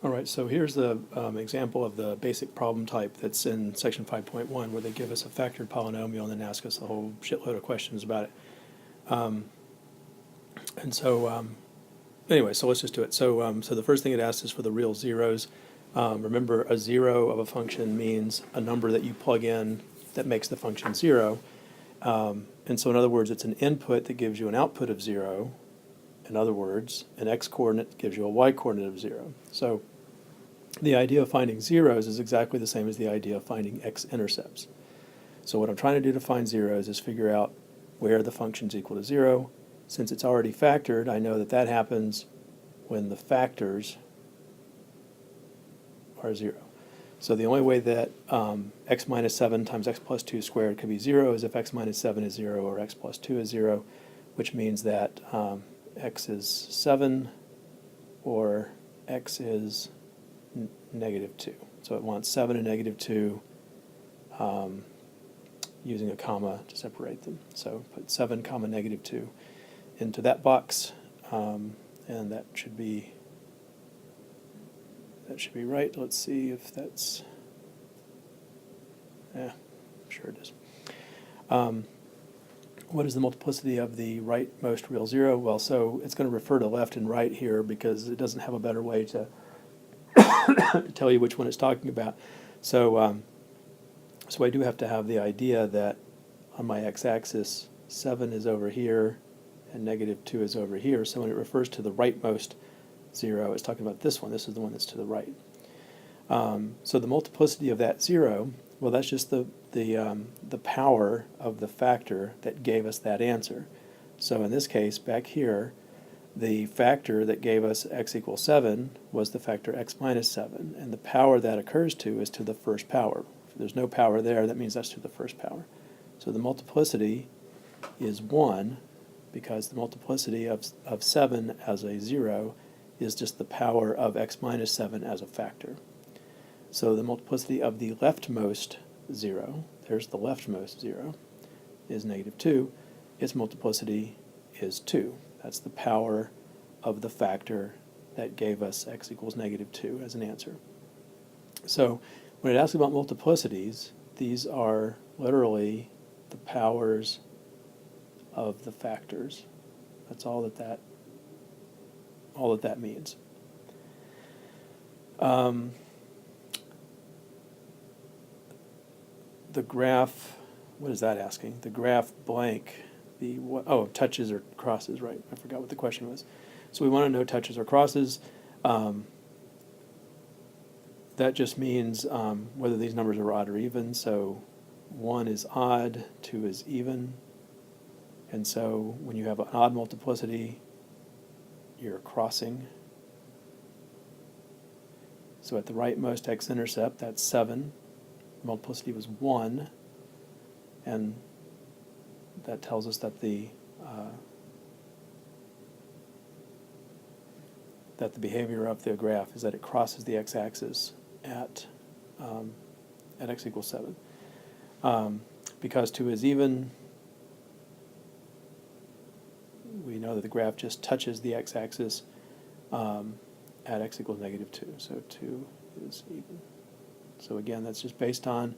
All right, so here's the example of the basic problem type that's in section 5.1, where they give us a factored polynomial and then ask us a whole shitload of questions about it. And so, anyway, so let's just do it. So, so the first thing it asks is for the real zeros. Remember, a zero of a function means a number that you plug in that makes the function zero. And so, in other words, it's an input that gives you an output of zero. In other words, an x-coordinate gives you a y-coordinate of zero. So the idea of finding zeros is exactly the same as the idea of finding x-intercepts. So what I'm trying to do to find zeros is figure out where the function's equal to zero. Since it's already factored, I know that that happens when the factors are zero. So the only way that x minus 7 times x plus 2 squared could be 0 is if x minus 7 is 0 or x plus 2 is 0, which means that x is 7 or x is negative 2. So it wants 7 and negative 2 using a comma to separate them. So put 7 comma negative 2 into that box, and that should be right. Let's see if that's, yeah, sure it is. What is the multiplicity of the rightmost real zero? Well, so it's going to refer to left and right here because it doesn't have a better way to tell you which one it's talking about. So, so I do have to have the idea that on my x-axis, 7 is over here and negative 2 is over here. So when it refers to the rightmost zero, it's talking about this one. This is the one that's to the right. So the multiplicity of that zero, well, that's just the power of the factor that gave us that answer. So in this case, back here, the factor that gave us x equals 7 was the factor x minus 7, and the power that occurs to is to the first power. If there's no power there, that means that's to the first power. So the multiplicity is 1, because the multiplicity of 7 as a 0 is just the power of x minus 7 as a factor. So the multiplicity of the leftmost 0, there's the leftmost 0, is negative 2. Its multiplicity is 2. That's the power of the factor that gave us x equals negative 2 as an answer. So when it asks about multiplicities, these are literally the powers of the factors. That's all that means. The graph, what is that asking? The graph blank, touches or crosses, right? I forgot what the question was. So we want to know touches or crosses. That just means whether these numbers are odd or even. So 1 is odd, 2 is even. And so when you have an odd multiplicity, you're crossing. So at the rightmost x-intercept, that's 7. Multiplicity was 1, and that tells us that the behavior of the graph is that it crosses the x-axis at x equals 7. Because 2 is even, we know that the graph just touches the x-axis at x equals negative 2. So 2 is even. So again, that's just based on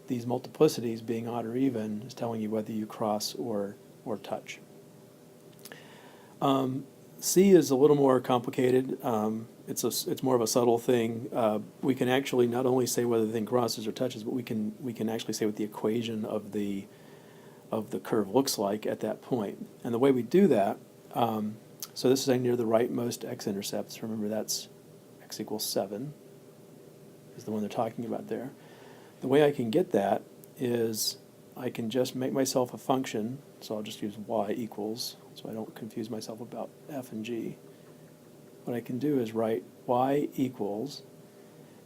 these multiplicities being odd or even, is telling you whether you cross or touch. C is a little more complicated. It's more of a subtle thing. We can actually not only say whether the thing crosses or touches, but we can actually say what the equation of the curve looks like at that point. And the way we do that, so this is near the rightmost x-intercepts. Remember, that's x equals 7. Is the one they're talking about there. The way I can get that is I can just make myself a function, so I'll just use y equals, so I don't confuse myself about f and g. What I can do is write y equals,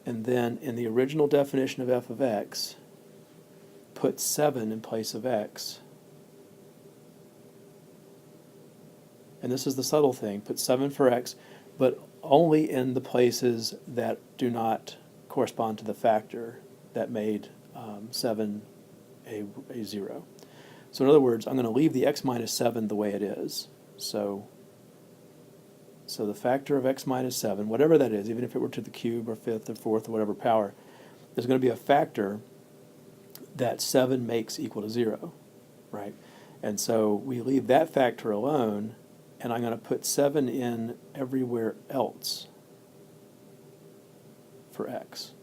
and then in the original definition of f of x, put 7 in place of x. And this is the subtle thing, put 7 for x, but only in the places that do not correspond to the factor that made 7 a 0. So in other words, I'm going to leave the x minus 7 the way it is. So So the factor of x minus 7, whatever that is, even if it were to the cube or fifth or fourth or whatever power, there's going to be a factor that 7 makes equal to 0, right? And so we leave that factor alone, and I'm going to put 7 in everywhere else for x.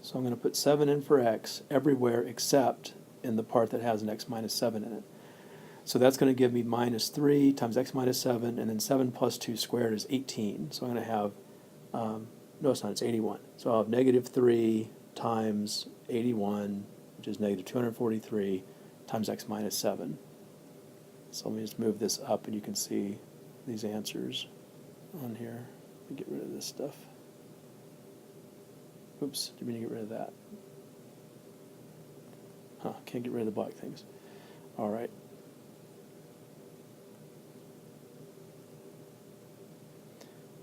So I'm going to put 7 in for x everywhere except in the part that has an x minus 7 in it. So that's going to give me minus 3 times x minus 7, and then 7 plus 2 squared is 18. So I'm going to have, no it's not, it's 81. So I'll have negative 3 times 81, which is negative 243, times x minus 7. So let me just move this up and you can see these answers on here. Let me get rid of this stuff. Oops, didn't mean to get rid of that. Huh, can't get rid of the black things. All right.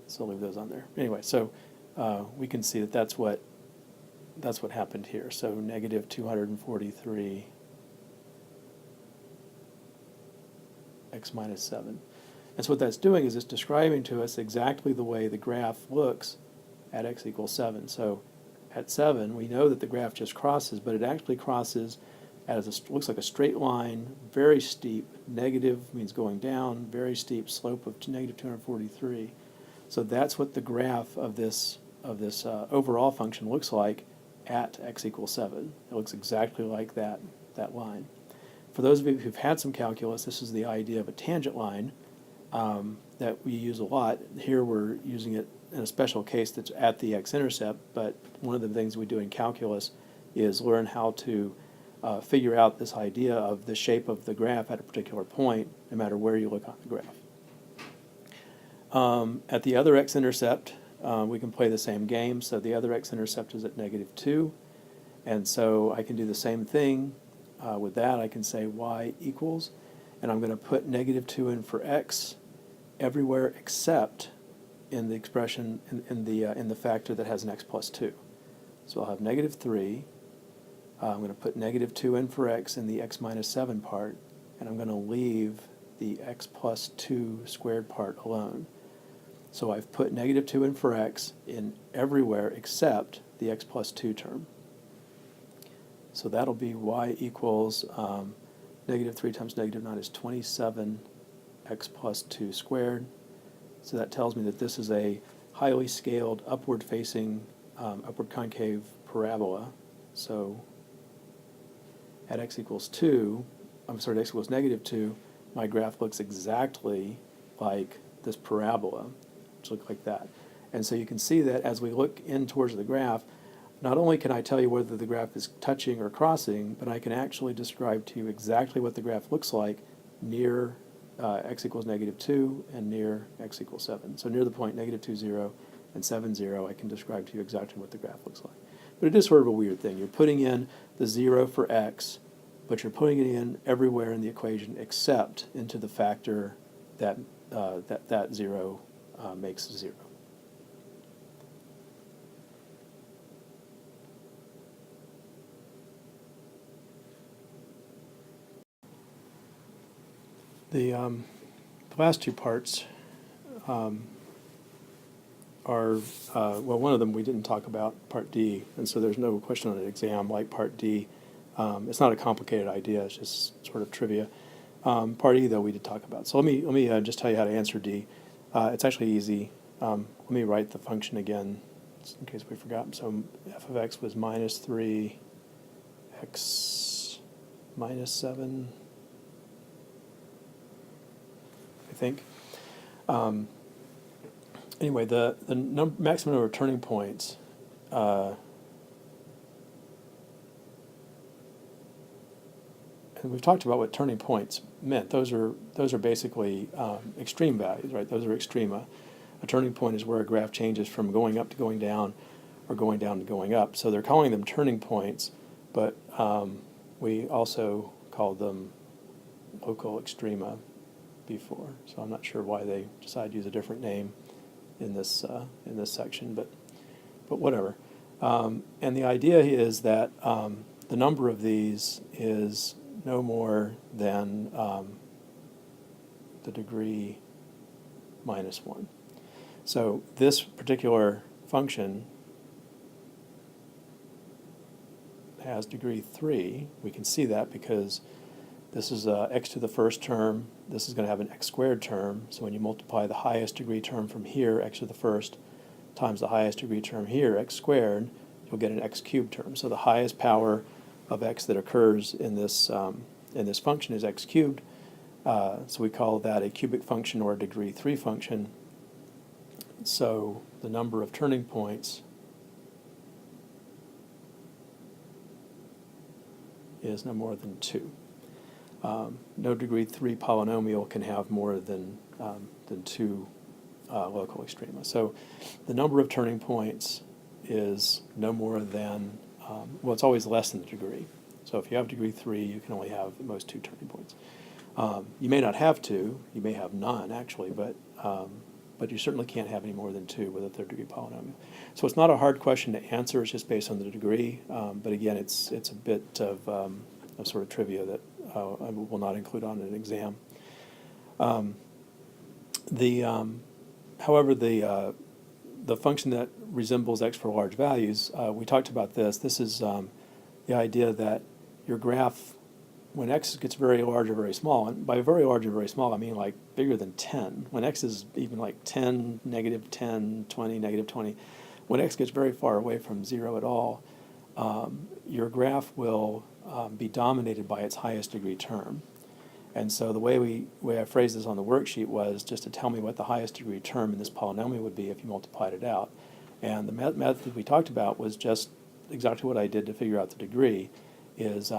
So I'll leave those on there. Anyway, so we can see that that's what happened here. So negative 243 x minus 7. And so what that's doing is it's describing to us exactly the way the graph looks at x equals 7. So at 7, we know that the graph just crosses, but it actually crosses as looks like a straight line, very steep. Negative means going down, very steep slope of negative 243. So that's what the graph of this overall function looks like at x equals 7. It looks exactly like that line. For those of you who've had some calculus, this is the idea of a tangent line that we use a lot. Here we're using it in a special case that's at the x-intercept, but one of the things we do in calculus is learn how to figure out this idea of the shape of the graph at a particular point, no matter where you look on the graph. At the other x-intercept, we can play the same game. So the other x-intercept is at negative 2, and so I can do the same thing with that. I can say y equals, and I'm going to put negative 2 in for x everywhere except in the expression in the factor that has an x plus 2. So I'll have negative 3. I'm going to put negative 2 in for x in the x minus 7 part, and I'm going to leave the x plus 2 squared part alone. So I've put negative 2 in for x in everywhere except the x plus 2 term. So that'll be y equals negative 3 times negative 9 is 27 x plus 2 squared. So that tells me that this is a highly scaled upward facing upward concave parabola. So at x equals 2, I'm sorry, at x equals negative 2, my graph looks exactly like this parabola, which looks like that. And so you can see that as we look in towards the graph, not only can I tell you whether the graph is touching or crossing, but I can actually describe to you exactly what the graph looks like near x equals negative 2 and near x equals 7. So near the point negative 2, 0 and 7, 0, I can describe to you exactly what the graph looks like. But it is sort of a weird thing. You're putting in the 0 for x, but you're putting it in everywhere in the equation except into the factor that that 0 makes 0. The last two parts are, well, one of them we didn't talk about, part D, and so there's no question on an exam like part D. It's not a complicated idea, it's just sort of trivia. Part E, though, we did talk about. So let me just tell you how to answer D. It's actually easy. Let me write the function again, in case we forgot. So f of x was minus 3 x minus 7, I think. Anyway, the maximum number of turning points and we've talked about what turning points meant. Those are basically extreme values, right? Those are extrema. A turning point is where a graph changes from going up to going down, or going down to going up. So they're calling them turning points, but we also called them local extrema before. So I'm not sure why they decided to use a different name in this section, but whatever. And the idea is that the number of these is no more than the degree minus 1. So this particular function has degree 3. We can see that because this is x to the first term. This is going to have an x squared term. So when you multiply the highest degree term from here, x to the first, times the highest degree term here, x squared, you'll get an x cubed term. So the highest power of x that occurs in this function is x cubed. So we call that a cubic function or a degree 3 function. So the number of turning points is no more than 2. No degree 3 polynomial can have more than 2 local extrema. So the number of turning points is no more than, well, it's always less than the degree. So if you have degree 3, you can only have at most 2 turning points. You may not have 2, you may have none actually, but you certainly can't have any more than 2 with a third degree polynomial. So it's not a hard question to answer, it's just based on the degree, but again, it's a bit of sort of trivia that I will not include on an exam. However, the function that resembles x for large values, we talked about this. This is the idea that your graph, when x gets very large or very small, and by very large or very small, I mean like bigger than 10. When x is even like 10, negative 10, 20, negative 20, when x gets very far away from 0 at all, your graph will be dominated by its highest degree term. And so the way I phrased this on the worksheet was just to tell me what the highest degree term in this polynomial would be if you multiplied it out. And the method we talked about was just exactly what I did to figure out the degree, is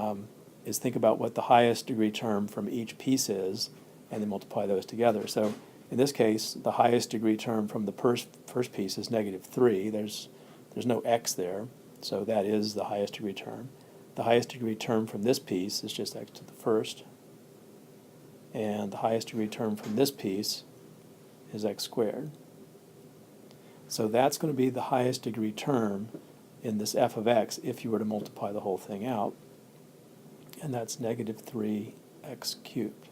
think about what the highest degree term from each piece is, and then multiply those together. So in this case, the highest degree term from the first piece is negative 3. There's no x there, so that is the highest degree term. The highest degree term from this piece is just x to the first, and the highest degree term from this piece is x squared. So that's going to be the highest degree term in this f of x if you were to multiply the whole thing out, and that's negative 3x cubed.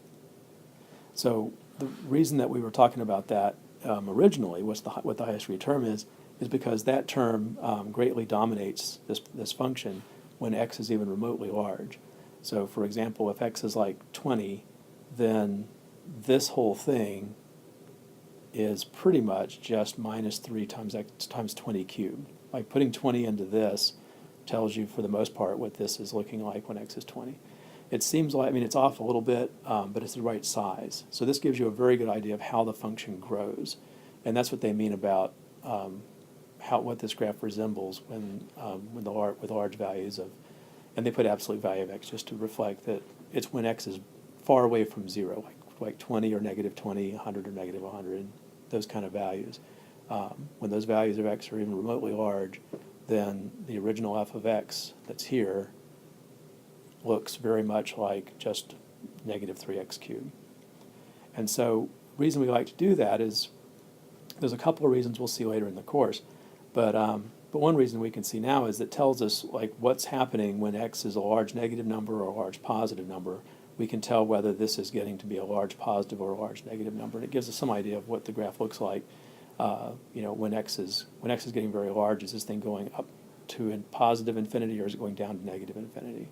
So the reason that we were talking about that originally, what the highest degree term is because that term greatly dominates this function when x is even remotely large. So for example, if x is like 20, then this whole thing is pretty much just minus 3 times x times 20 cubed. Like putting 20 into this tells you for the most part what this is looking like when x is 20. It seems like, I mean, it's off a little bit, but it's the right size. So this gives you a very good idea of how the function grows. And that's what they mean about what this graph resembles with large values of, and they put absolute value of x just to reflect that it's when x is far away from 0, like 20 or negative 20, 100 or negative 100, those kind of values. When those values of x are even remotely large, then the original f of x that's here looks very much like just negative 3x cubed. And so the reason we like to do that is there's a couple of reasons we'll see later in the course, but one reason we can see now is it tells us like what's happening when x is a large negative number or a large positive number. We can tell whether this is getting to be a large positive or a large negative number, and it gives us some idea of what the graph looks like. When x is getting very large, is this thing going up to positive infinity, or is it going down to negative infinity,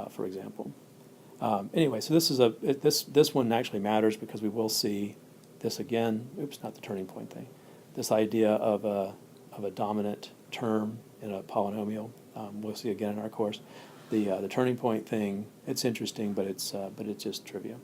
for example? Anyway, so this one actually matters because we will see this again. Oops, not the turning point thing. This idea of a dominant term in a polynomial. We'll see again in our course. The turning point thing, it's interesting, but it's just trivia.